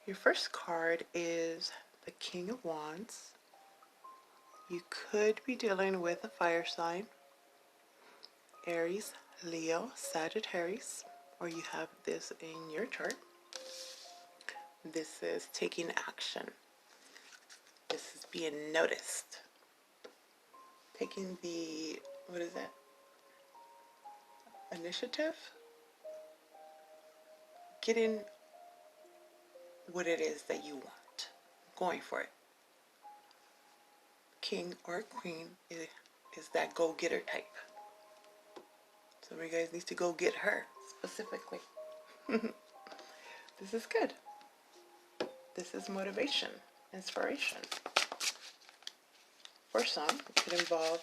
Your first card is the King of Wands. You could be dealing with a fire sign, Aries, Leo, Sagittarius, or you have this in your chart. This is taking action. This is being noticed. Taking the, what is that? Initiative? Getting what it is that you want. Going for it. King or queen is that go-getter type. Some of you guys need to go get her specifically. This is good. This is motivation, inspiration. For some, it could involve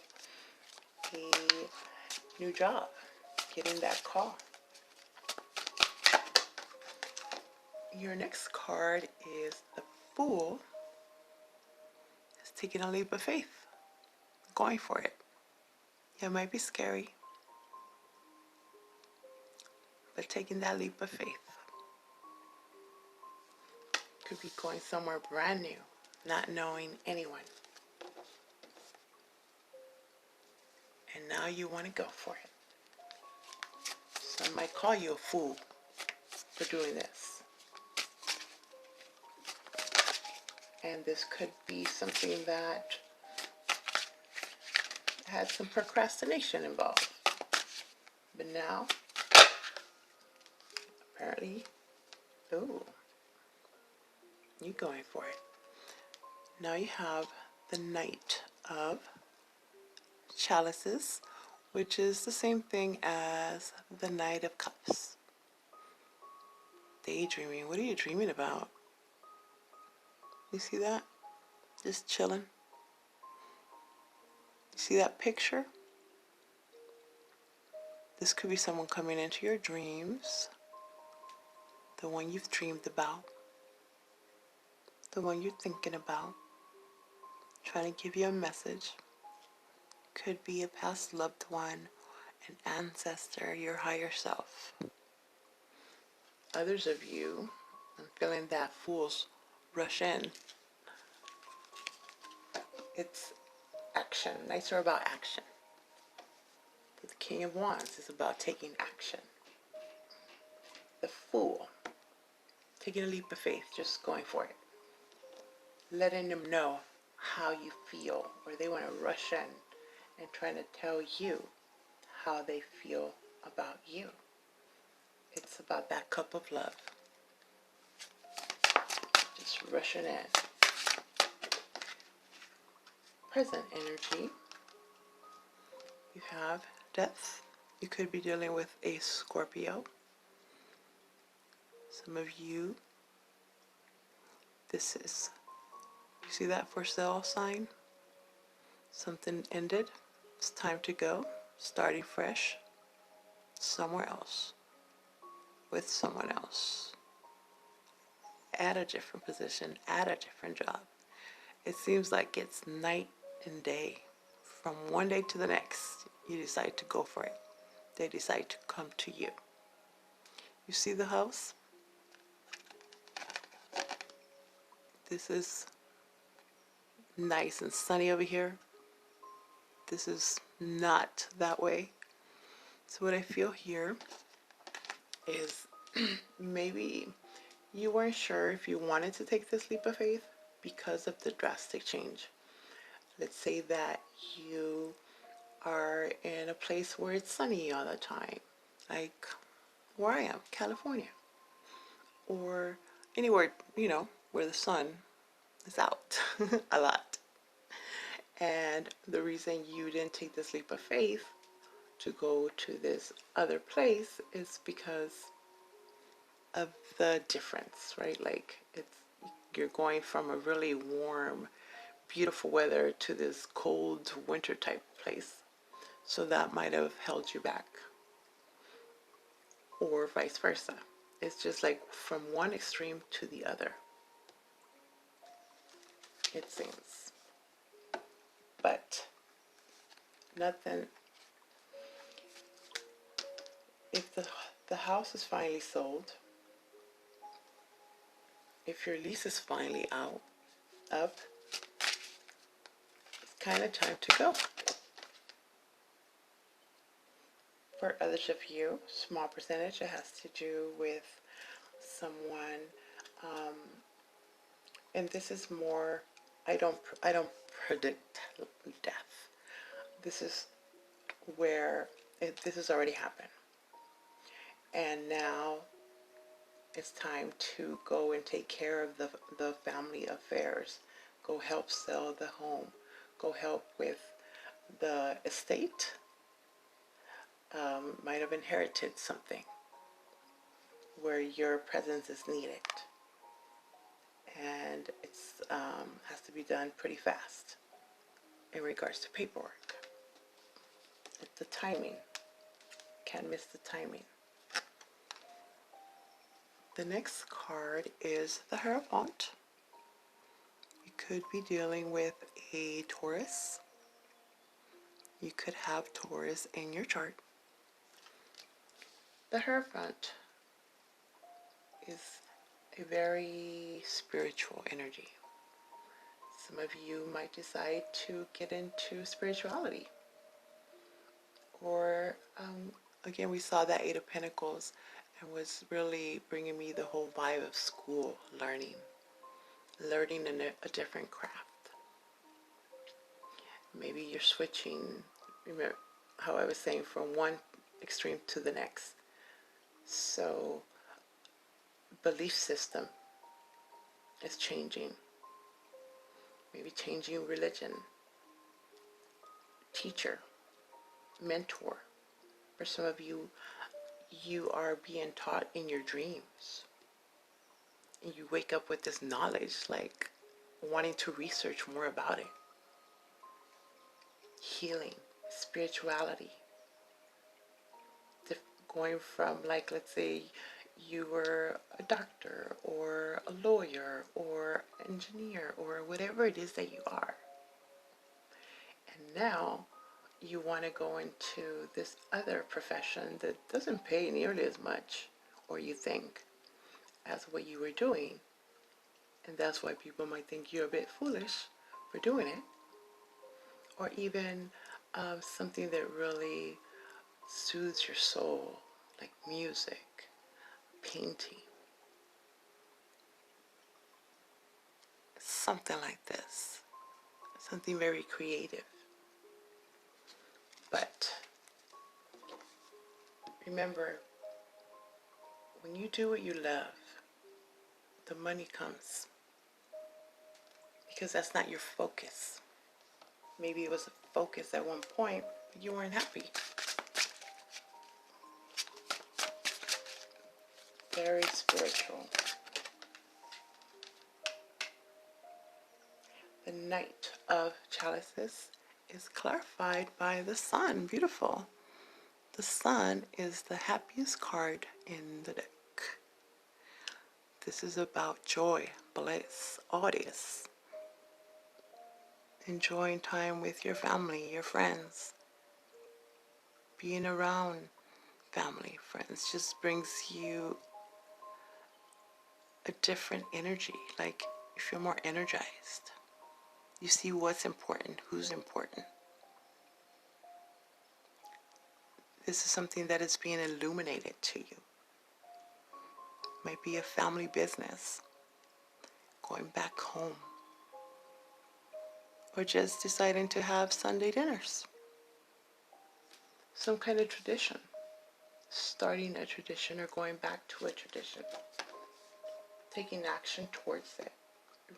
a new job, getting that call. Your next card is the Fool. It's taking a leap of faith, going for it. It might be scary, but taking that leap of faith. Could be going somewhere brand new, not knowing anyone. And now you want to go for it. Some might call you a fool for doing this. And this could be something that had some procrastination involved. But now, apparently, ooh, you're going for it. Now you have the Knight of Chalices, which is the same thing as the Knight of Cups. Daydreaming. What are you dreaming about? You see that? Just chilling. You see that picture? This could be someone coming into your dreams, the one you've dreamed about, the one you're thinking about, trying to give you a message. Could be a past loved one, an ancestor, your higher self. Others of you, I'm feeling that fools rush in. It's action. Nights are about action. The King of Wands is about taking action. The Fool, taking a leap of faith, just going for it. Letting them know how you feel, or they want to rush in and trying to tell you how they feel about you. It's about that cup of love. Just rushing in. Present energy. You have Death. You could be dealing with a Scorpio. Some of you, this is, you see that for sale sign? Something ended. It's time to go. Starting fresh. Somewhere else. With someone else. At a different position. At a different job. It seems like it's night and day. From one day to the next, you decide to go for it. They decide to come to you. You see the house? This is nice and sunny over here. This is not that way. So what I feel here is maybe you weren't sure if you wanted to take this leap of faith because of the drastic change. Let's say that you are in a place where it's sunny all the time, like where I am, California, or anywhere, you know, where the sun is out a lot. And the reason you didn't take this leap of faith to go to this other place is because of the difference, right? Like you're going from a really warm, beautiful weather to this cold winter type place. So that might have held you back. Or vice versa. It's just like from one extreme to the other, it seems. But nothing, if the house is finally sold, if your lease is finally up, it's kind of time to go. For others of you, small percentage, it has to do with someone, and this is more, I don't predict death. This is where this has already happened. And now it's time to go and take care of the family affairs. Go help sell the home. Go help with the estate. Might have inherited something where your presence is needed. And it's has to be done pretty fast in regards to paperwork. It's the timing. Can't miss the timing. The next card is the Hierophant. You could be dealing with a Taurus. You could have Taurus in your chart. The Hierophant is a very spiritual energy. Some of you might decide to get into spirituality. Or, again, we saw that Eight of Pentacles and was really bringing me the whole vibe of school, learning in a different craft. Maybe you're switching, remember how I was saying, from one extreme to the next. So, belief system is changing. Maybe changing religion, teacher, mentor. For some of you, you are being taught in your dreams. And you wake up with this knowledge, like wanting to research more about it. Healing, spirituality. Going from, like, let's say you were a doctor or a lawyer or engineer or whatever it is that you are. And now you want to go into this other profession that doesn't pay nearly as much, or you think, as what you were doing. And that's why people might think you're a bit foolish for doing it. Or even something that really soothes your soul, like music, painting. Something like this. Something very creative. But remember, when you do what you love, the money comes. Because that's not your focus. Maybe it was a focus at one point, but you weren't happy. Very spiritual. The Knight of Chalices is clarified by the Sun. Beautiful. The Sun is the happiest card in the deck. This is about joy, bliss, audience. Enjoying time with your family, your friends. Being around family, friends just brings you a different energy. Like you feel more energized. You see what's important, who's important. This is something that is being illuminated to you. Might be a family business, going back home, or just deciding to have Sunday dinners. Some kind of tradition, starting a tradition or going back to a tradition, taking action towards it,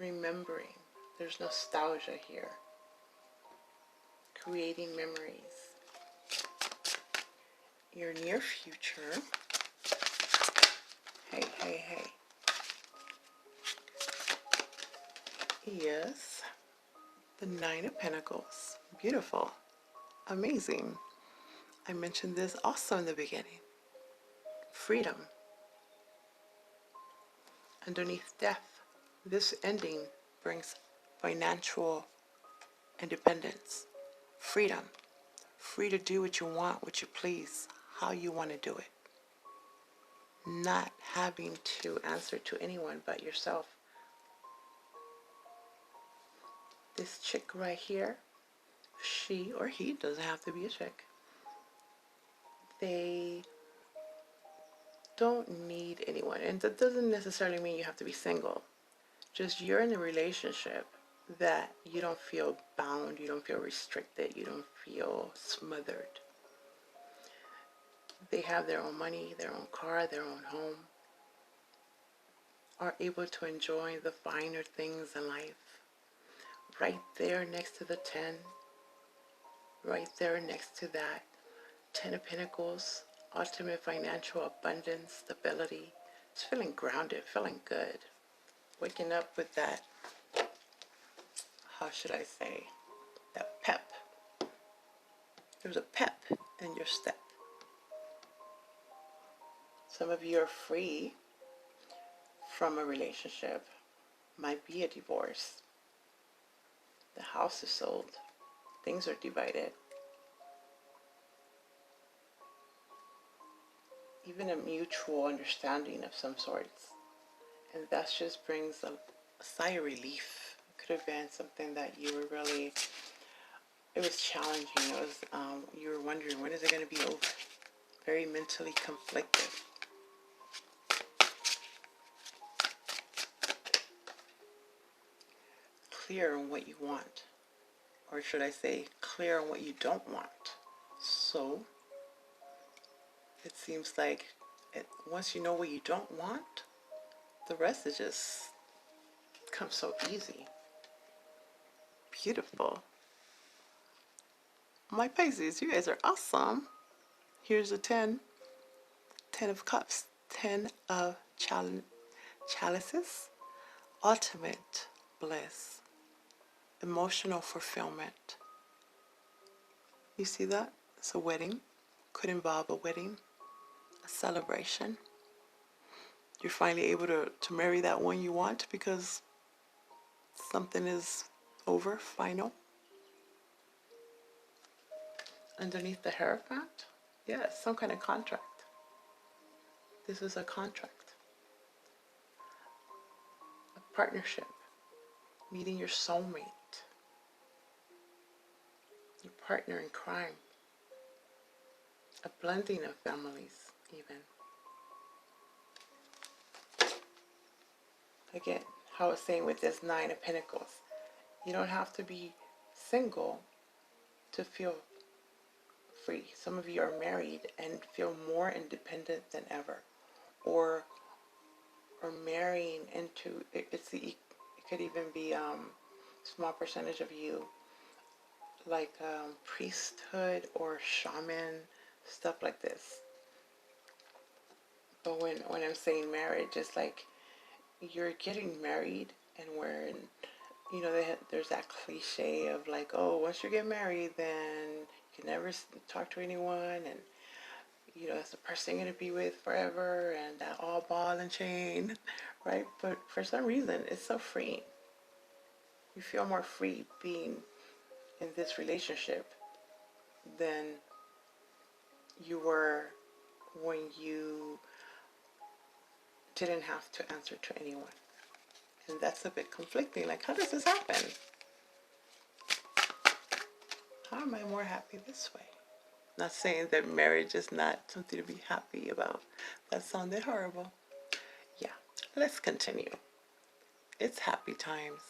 remembering. There's nostalgia here, creating memories. Your near future. Hey, hey, hey. Yes. The Nine of Pentacles. Beautiful. Amazing. I mentioned this also in the beginning. Freedom. Underneath death. This ending brings financial independence. Freedom. Free to do what you want, what you please, how you want to do it. Not having to answer to anyone but yourself this chick right here, she or he, doesn't have to be a chick, they don't need anyone. And that doesn't necessarily mean you have to be single. Just you're in a relationship that you don't feel bound, you don't feel restricted, you don't feel smothered. They have their own money, their own car, their own home, are able to enjoy the finer things in life. Right there next to the 10, right there next to that 10 of Pentacles, ultimate financial abundance, stability, just feeling grounded, feeling good. Waking up with that, how should I say, that pep. There's a pep in your step. Some of you are free from a relationship, might be a divorce. The house is sold, things are divided. Even a mutual understanding of some sorts. And that just brings a sigh of relief. It could have been something that you were really, it was challenging. It was, you were wondering, when is it going to be over? Very mentally conflicted. Clear on what you want. Or should I say, clear on what you don't want. So, it seems like once you know what you don't want, the rest is just comes so easy. Beautiful. My Pisces, you guys are awesome. Here's a 10. 10 of Cups. 10 of chalices. Ultimate bliss. Emotional fulfillment. You see that? It's a wedding. Could involve a wedding. A celebration. You're finally able to marry that one you want because something is over, final. Underneath the Hierophant, yes, some kind of contract. This is a contract. A partnership. Meeting your soulmate. Your partner in crime. A blending of families, even. Again, how I was saying with this 9 of Pentacles, you don't have to be single to feel free. Some of you are married and feel more independent than ever, or marrying into it could even be small percentage of you like priesthood or shaman, stuff like this. But when I'm saying marriage, it's like you're getting married, and there's that cliche of like, oh, once you get married, then you can never talk to anyone, and that's the person you're going to be with forever, and that all ball and chain, right? But for some reason, it's so freeing. You feel more free being in this relationship than you were when you didn't have to answer to anyone. And that's a bit conflicting. Like, how does this happen? How am I more happy this way? Not saying that marriage is not something to be happy about. That sounded horrible. Yeah, let's continue. It's happy times.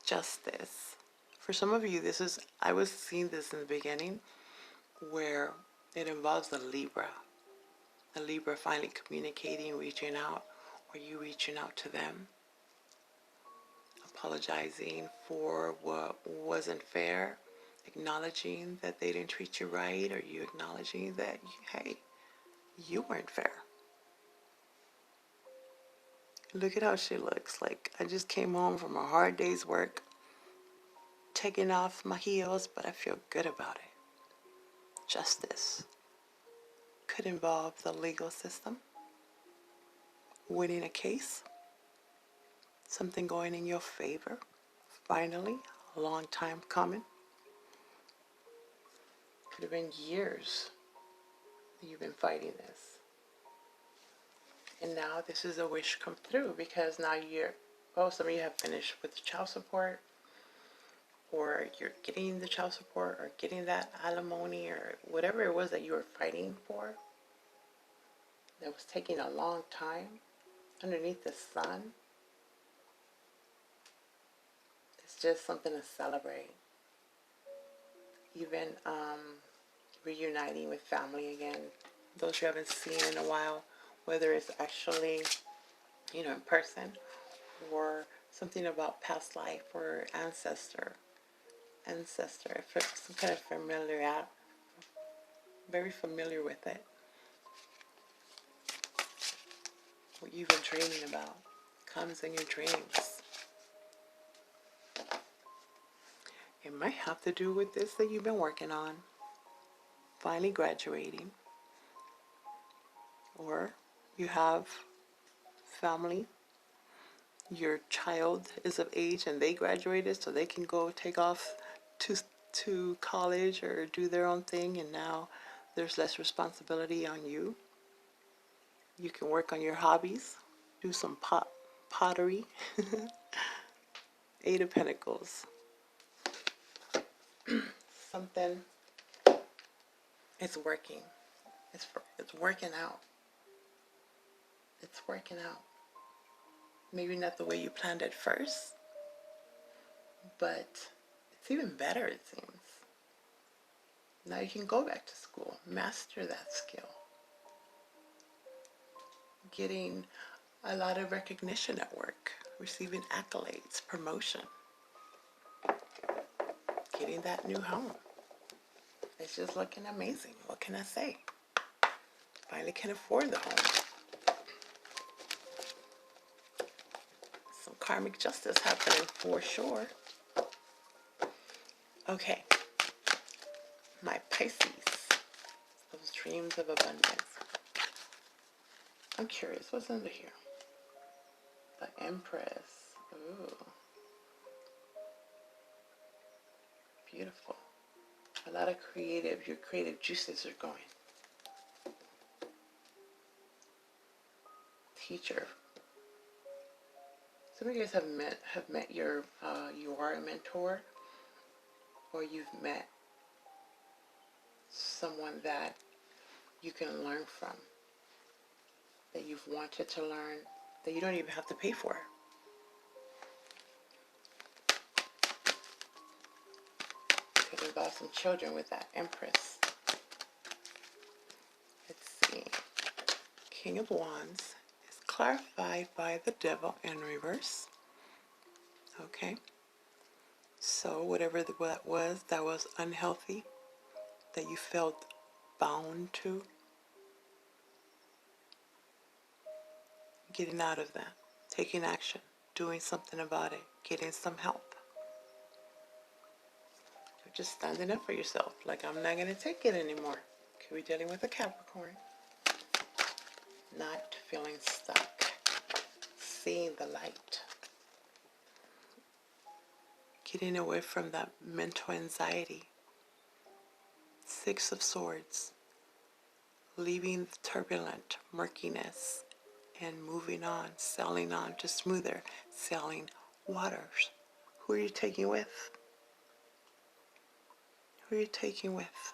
Justice. For some of you, I was seeing this in the beginning where it involves a Libra. A Libra finally communicating, reaching out, or you reaching out to them. Apologizing for what wasn't fair. Acknowledging that they didn't treat you right, or you acknowledging that, hey, you weren't fair. Look at how she looks. Like, I just came home from a hard day's work, taking off my heels, but I feel good about it. Justice could involve the legal system, winning a case, something going in your favor. Finally, a long time coming. Could have been years that you've been fighting this. And now this is a wish come through, because now you're oh, some of you have finished with the child support, or you're getting the child support, or getting that alimony, or whatever it was that you were fighting for that was taking a long time underneath the sun. It's just something to celebrate. Even reuniting with family again, those you haven't seen in a while, whether it's actually, in person, or something about past life or ancestor, some kind of familiar, very familiar with it. What you've been dreaming about comes in your dreams. It might have to do with this that you've been working on, finally graduating, or you have family, your child is of age and they graduated so they can go take off to college or do their own thing, and now there's less responsibility on you. You can work on your hobbies, do some pottery. Eight of Pentacles. Something is working. It's working out. It's working out. Maybe not the way you planned at first, but it's even better, it seems. Now you can go back to school, master that skill. Getting a lot of recognition at work, receiving accolades, promotion. Getting that new home. It's just looking amazing. What can I say? Finally can afford the home. Some karmic justice happening for sure. Okay. My Pisces. Those dreams of abundance. I'm curious. What's under here? The Empress. Ooh. Beautiful. A lot of your creative juices are going. Teacher. Some of you guys have met you are a mentor, or you've met someone that you can learn from, that you've wanted to learn, that you don't even have to pay for. Could involve some children with that Empress. Let's see. King of Wands is clarified by the Devil in reverse. Okay. So whatever that was unhealthy, that you felt bound to, getting out of that, taking action, doing something about it, getting some help. You're just standing up for yourself, like, I'm not going to take it anymore. Could be dealing with a Capricorn. Not feeling stuck, seeing the light. Getting away from that mental anxiety. Six of Swords. Leaving the turbulent murkiness and moving on, sailing on to smoother sailing waters. Who are you taking with? Who are you taking with?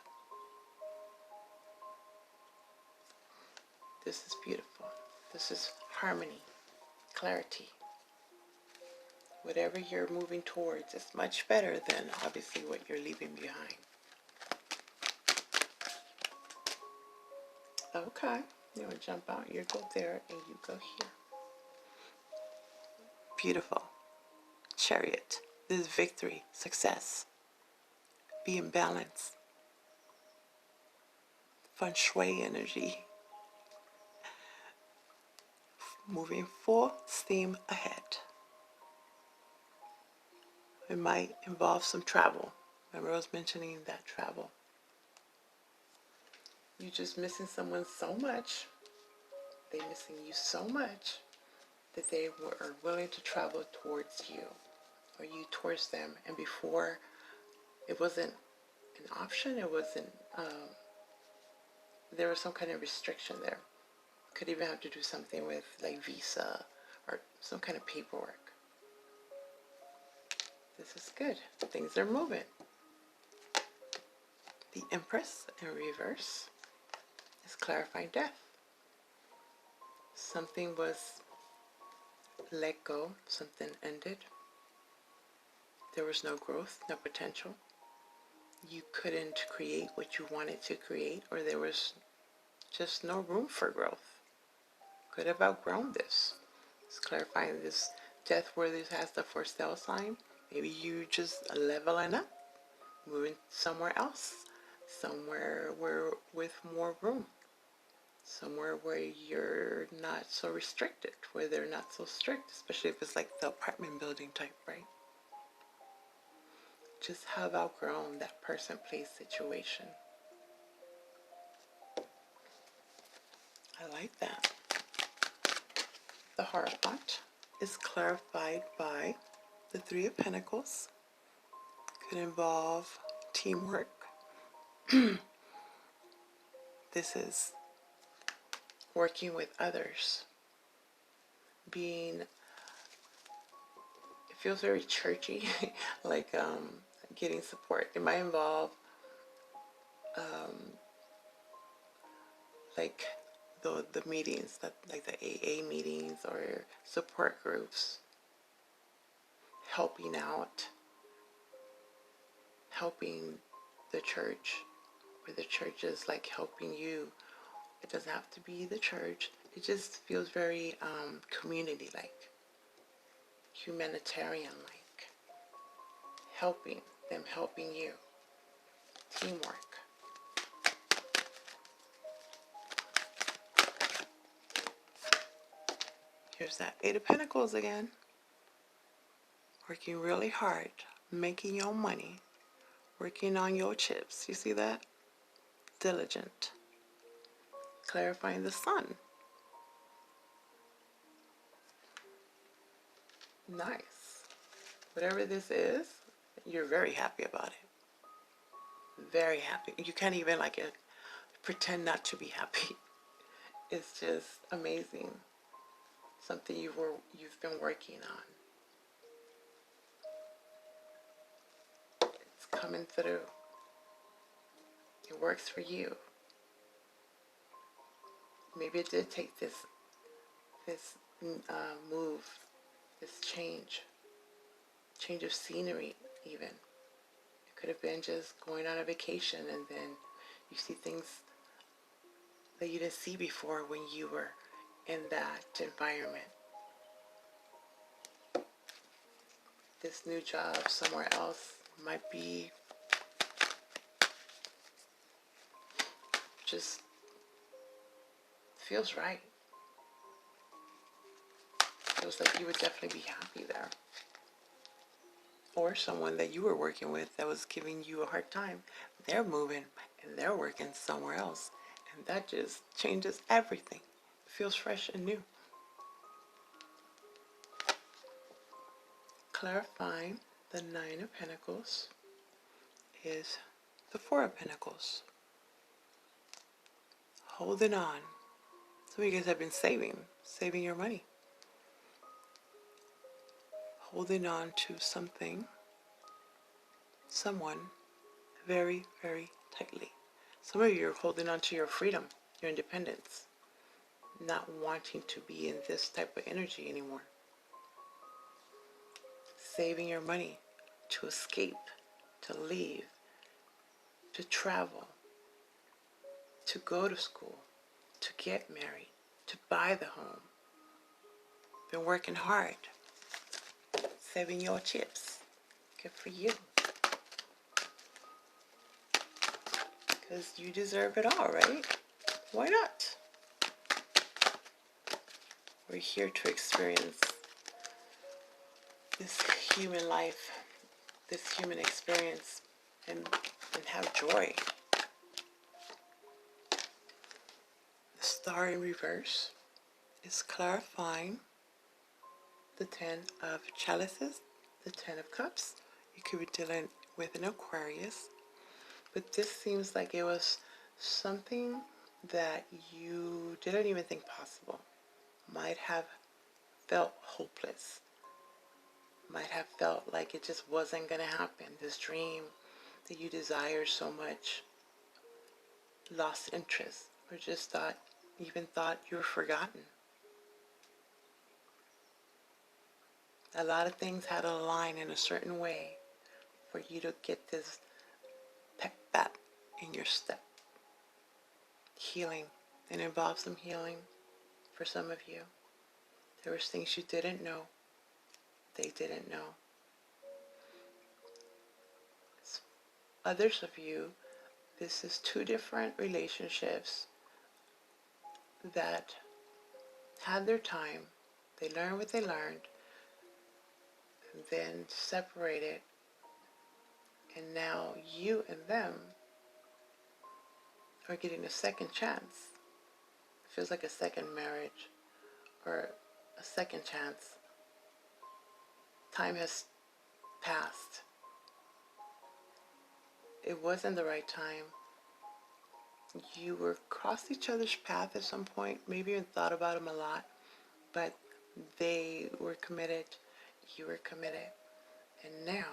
This is beautiful. This is harmony, clarity. Whatever you're moving towards is much better than obviously what you're leaving behind. Okay, you want to jump out, you go there and you go here. Beautiful. Chariot. This is victory, success. Be in balance. Feng shui energy. Moving full steam ahead. It might involve some travel. Remember I was mentioning that travel. You're just missing someone so much. They're missing you so much that they are willing to travel towards you, or you towards them. And before, it wasn't an option. It wasn't, there was some kind of restriction there. Could even have to do something with like visa or some kind of paperwork. This is good. Things are moving. The Empress in reverse is clarifying death. Something was let go, something ended. There was no growth, no potential. You couldn't create what you wanted to create, or there was just no room for growth. Could have outgrown this. It's clarifying this death where this has the for sale sign. Maybe you just leveling up, moving somewhere else, somewhere where with more room, somewhere where you're not so restricted, where they're not so strict, especially if it's like the apartment building type, right? Just have outgrown that person, place, situation. I like that. The Hierophant is clarified by the Three of Pentacles. Could involve teamwork. This is working with others. It feels very churchy, like getting support. It might involve like the meetings, like the AA meetings or support groups, helping out, helping the church, where the church is like helping you. It doesn't have to be the church. It just feels very community-like, humanitarian-like, helping them, helping you, teamwork. Here's that Eight of Pentacles again. Working really hard, making your money, working on your chips. You see that? Diligent. Clarifying the Sun. Nice. Whatever this is, you're very happy about it. Very happy. You can't even pretend not to be happy. It's just amazing. Something you've been working on. It's coming through. It works for you. Maybe it did take this move, this change of scenery even. It could have been just going on a vacation and then you see things that you didn't see before when you were in that environment. This new job somewhere else might be just feels right. Feels like you would definitely be happy there. Or someone that you were working with that was giving you a hard time, they're moving and they're working somewhere else. And that just changes everything. It feels fresh and new. Clarifying the Nine of Pentacles is the Four of Pentacles. Holding on. Some of you guys have been saving your money. Holding on to something, someone, very, very tightly. Some of you are holding on to your freedom, your independence, not wanting to be in this type of energy anymore. Saving your money to escape, to leave, to travel, to go to school, to get married, to buy the home. Been working hard. Saving your chips. Good for you. Because you deserve it all, right? Why not? We're here to experience this human life, this human experience, and have joy. The Star in reverse is clarifying the Ten of Chalices, the Ten of Cups. You could be dealing with an Aquarius, but this seems like it was something that you didn't even think possible. Might have felt hopeless. might have felt like it just wasn't going to happen. This dream that you desire so much lost interest, or just even thought you were forgotten. A lot of things had to align in a certain way for you to get this pep back in your step. Healing. It involves some healing for some of you. There was things you didn't know. They didn't know. Others of you, this is two different relationships that had their time. They learned what they learned, and then separated. And now you and them are getting a second chance. It feels like a second marriage or a second chance. Time has passed. It wasn't the right time. You were crossed each other's path at some point, maybe even thought about them a lot, but they were committed, you were committed, and now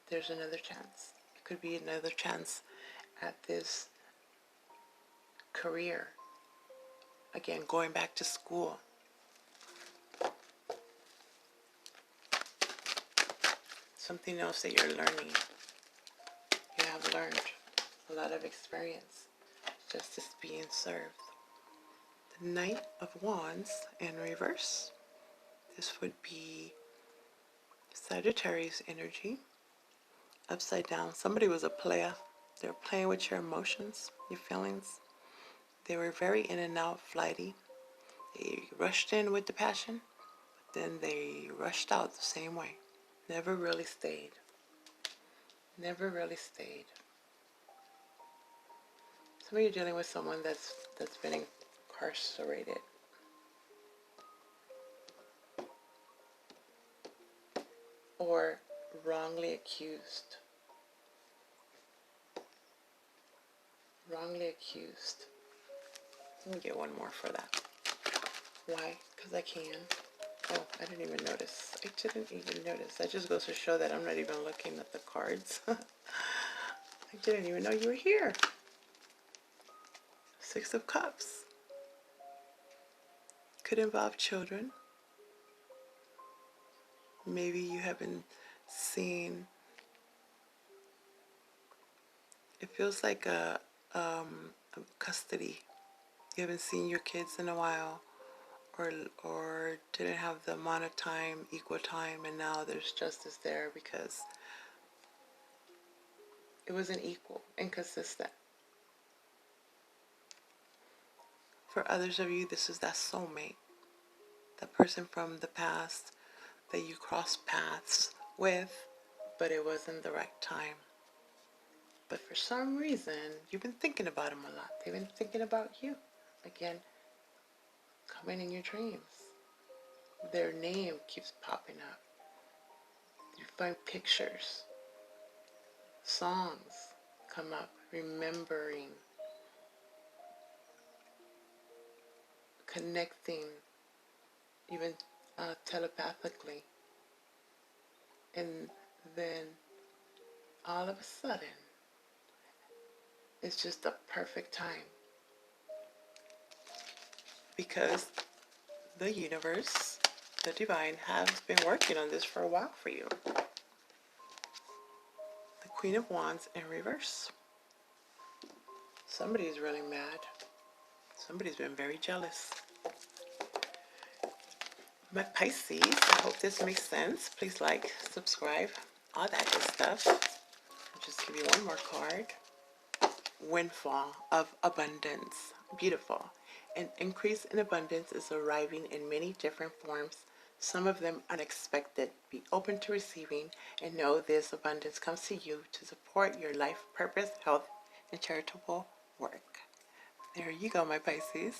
there's another chance. It could be another chance at this career. Again, going back to school. Something else that you're learning. You have learned a lot of experience. Justice being served. The Knight of Wands in reverse. This would be Sagittarius energy. Upside down. Somebody was a player. They were playing with your emotions, your feelings. They were very in and out, flighty. They rushed in with the passion, but then they rushed out the same way. Never really stayed. Never really stayed. Some of you are dealing with someone that's been incarcerated. Or wrongly accused. Wrongly accused. Let me get one more for that. Why? Because I can. Oh, I didn't even notice. I didn't even notice. That just goes to show that I'm not even looking at the cards. I didn't even know you were here. Six of Cups. Could involve children. Maybe you haven't seen. It feels like a custody. You haven't seen your kids in a while, or didn't have the amount of time, equal time, and now there's justice there because it wasn't equal, inconsistent. For others of you, this is that soulmate, that person from the past that you crossed paths with, but it wasn't the right time. But for some reason, you've been thinking about them a lot. They've been thinking about you. Again, coming in your dreams. Their name keeps popping up. You find pictures. Songs come up. Remembering. Connecting. Even telepathically. And then all of a sudden, it's just the perfect time. Because the universe, the divine, has been working on this for a while for you. The Queen of Wands in reverse. Somebody's really mad. Somebody's been very jealous. My Pisces, I hope this makes sense. Please like, subscribe, all that good stuff. I'll just give you one more card. Windfall of abundance. Beautiful. An increase in abundance is arriving in many different forms, some of them unexpected. Be open to receiving and know this abundance comes to you to support your life purpose, health, and charitable work. There you go, my Pisces.